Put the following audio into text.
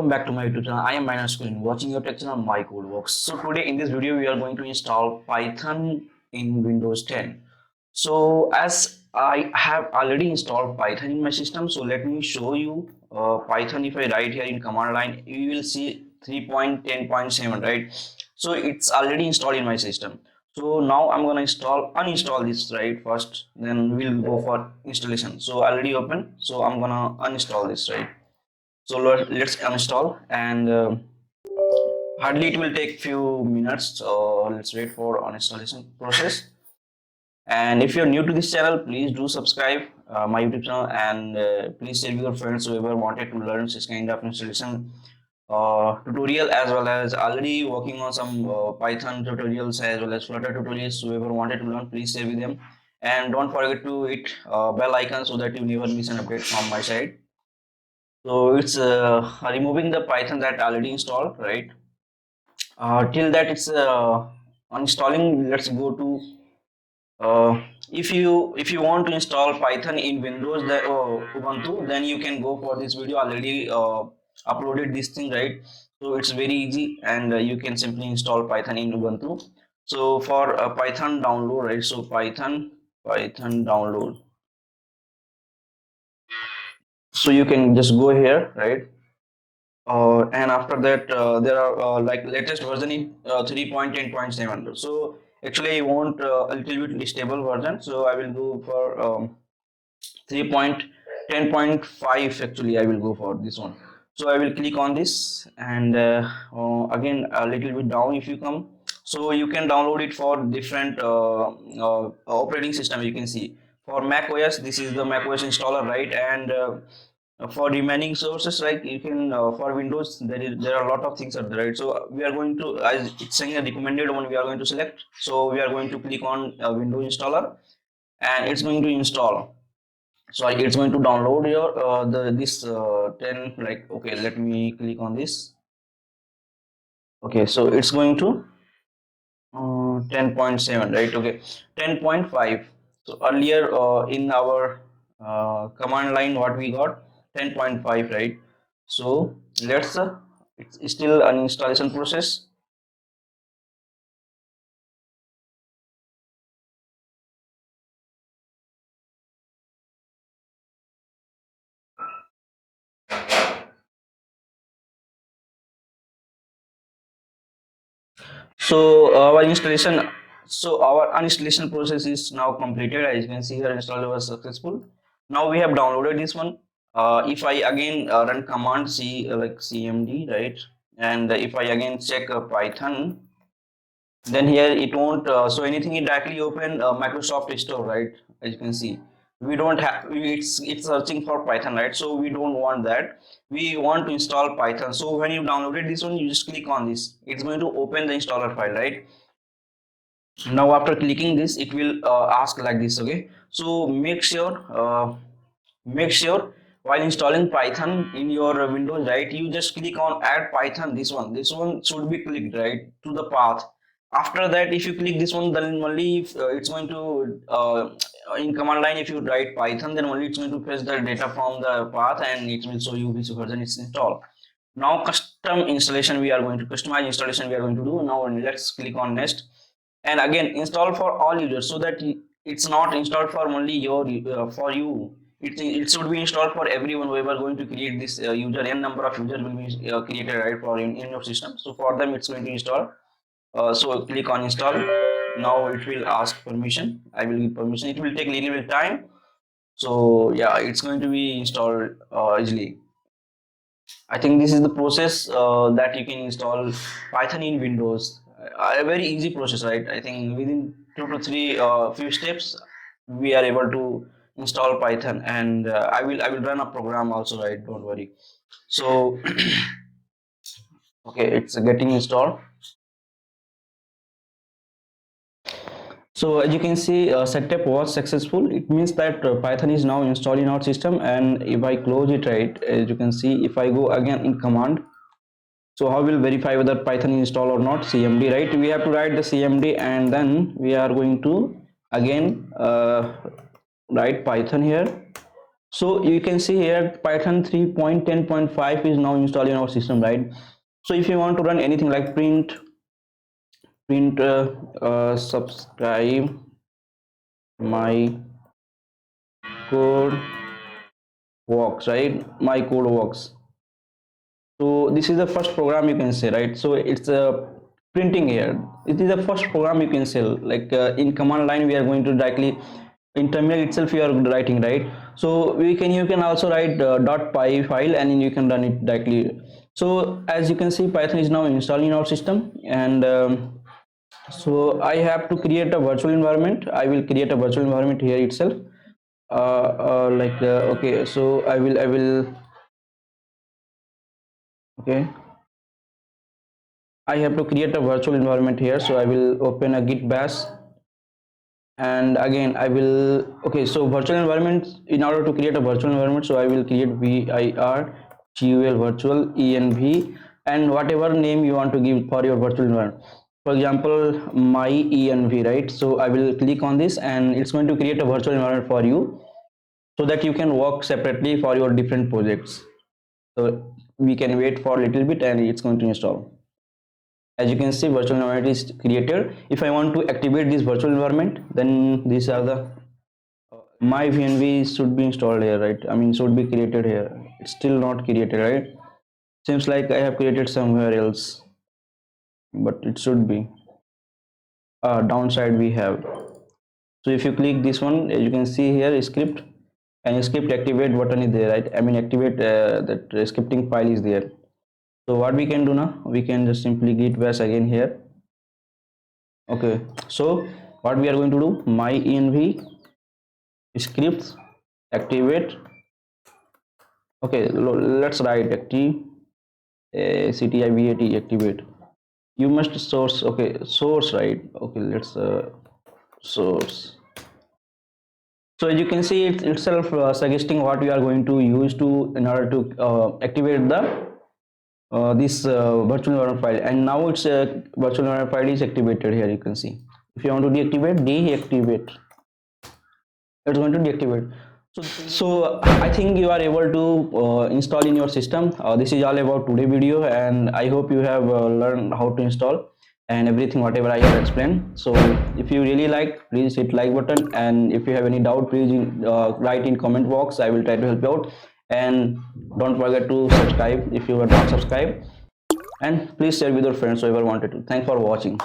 welcome back to my YouTube channel. I am Minus Screen, watching your tech channel MyCodeWorks. So today in this video we are going to install Python in Windows 10. So as I have already installed Python in my system, so let me show you Python. If I write here in command line, you will see 3.10.7, right? So it's already installed in my system. So now I'm gonna uninstall this, right, first, then we'll go for installation. So already open, so I'm gonna uninstall this, right? So let's uninstall, and hardly it will take few minutes. So let's wait for uninstallation process. And if you're new to this channel, please do subscribe my YouTube channel, and please share with your friends whoever wanted to learn this kind of installation tutorial, as well as already working on some Python tutorials as well as Flutter tutorials. Whoever wanted to learn, please share with them, and don't forget to hit bell icon so that you never miss an update from my side. So it's removing the Python that already installed, right? Till that it's uninstalling, let's go to if you want to install Python in Windows, that Ubuntu, then you can go for this video. Already uploaded this thing, right? So it's very easy, and you can simply install Python in Ubuntu. So for Python download, right? So Python download. So you can just go here, right? And after that there are like latest version in 3.10.7. so actually I want a little bit stable version, so I will go for 3.10.5. actually I will go for this one. So I will click on this, and again a little bit down if you come, so you can download it for different operating system. You can see for Mac OS, this is the Mac OS installer, right? And for remaining sources, like you can for Windows, there are a lot of things are there, right? So we are going to, as it's saying a recommended one, we are going to select. So we are going to click on Windows installer, and it's going to install. So it's going to download your this 10, like, okay, let me click on this. Okay, so it's going to 10.7, right? Okay, 10.5. So earlier in our command line, what we got 10.5, right? So let's it's still an installation process. So our installation process is now completed. As you can see here, install was successful. Now we have downloaded this one. If I again run command C, like cmd, right? And if I again check Python, then here it won't show anything. It directly open Microsoft Store, right? As you can see, we don't have, it's searching for Python, right? So we don't want that. We want to install Python. So when you downloaded this one, you just click on this. It's going to open the installer file, right? Now after clicking this, it will ask like this. Okay, so make sure while installing Python in your Windows, right, you just click on add Python. This one should be clicked, right, to the path. After that, if you click this one, then only if it's going to in command line, if you write Python, then only it's going to fetch the data from the path, and it will show you which version it's installed. Now custom installation, we are going to customize installation we are going to do. Now let's click on next, and again install for all users, so that it's not installed for only your for you. It should be installed for everyone whoever going to create this user. N number of users will be created, right, for in your system. So for them it's going to install. So click on install. Now it will ask permission. I will give permission. It will take a little bit time. So yeah, it's going to be installed easily. I think this is the process that you can install Python in Windows. A very easy process, right? I think within 2 to 3 few steps, we are able to install Python, and I will run a program also, right? Don't worry. So okay, it's getting installed. So as you can see, setup was successful. It means that Python is now installed in our system. And if I close it, right, as you can see, if I go again in command, so how will verify whether Python is installed or not? CMD, right? We have to write the CMD, and then we are going to again write Python here. So you can see here Python 3.10.5 is now installed in our system, right? So if you want to run anything like subscribe my code works, right? My code works. So this is the first program you can say, right? So it's a printing here. It is the first program you can say, like in command line we are going to directly in terminal itself you are writing, right? So you can also write .py file and then you can run it directly. So as you can see, Python is now installed in our system, and so I have to create a virtual environment. I will create a virtual environment here itself. Okay, so I will okay, I have to create a virtual environment here. So I will open a git bash, and again I will, okay, so virtual environment, in order to create a virtual environment, so I will create virtual virtual env, and whatever name you want to give for your virtual environment. For example, my env, right? So I will click on this and it's going to create a virtual environment for you, so that you can work separately for your different projects. So we can wait for a little bit and it's going to install. As you can see, virtual environment is created. If I want to activate this virtual environment, then these are the my vnv should be installed here, right? I mean, should be created here. It's still not created, right? Seems like I have created somewhere else, but it should be downside we have. So if you click this one, as you can see here, script, and script activate button is there, right? I mean, activate that scripting file is there. So what we can do now, we can just simply git bash again here. Okay, so what we are going to do, my env scripts activate. Okay, let's write activate. You must source, okay, source, right? Okay, let's source. So as you can see, it's itself suggesting what we are going to use to in order to activate the this virtual environment file, and now it's virtual environment file is activated here. You can see, if you want to deactivate, it's going to deactivate. So I think you are able to install in your system. This is all about today video, and I hope you have learned how to install and everything whatever I have explained. So if you really like, please hit like button, and if you have any doubt, please write in comment box. I will try to help you out, and don't forget to subscribe if you are not subscribed, and please share with your friends whoever wanted to. Thanks for watching.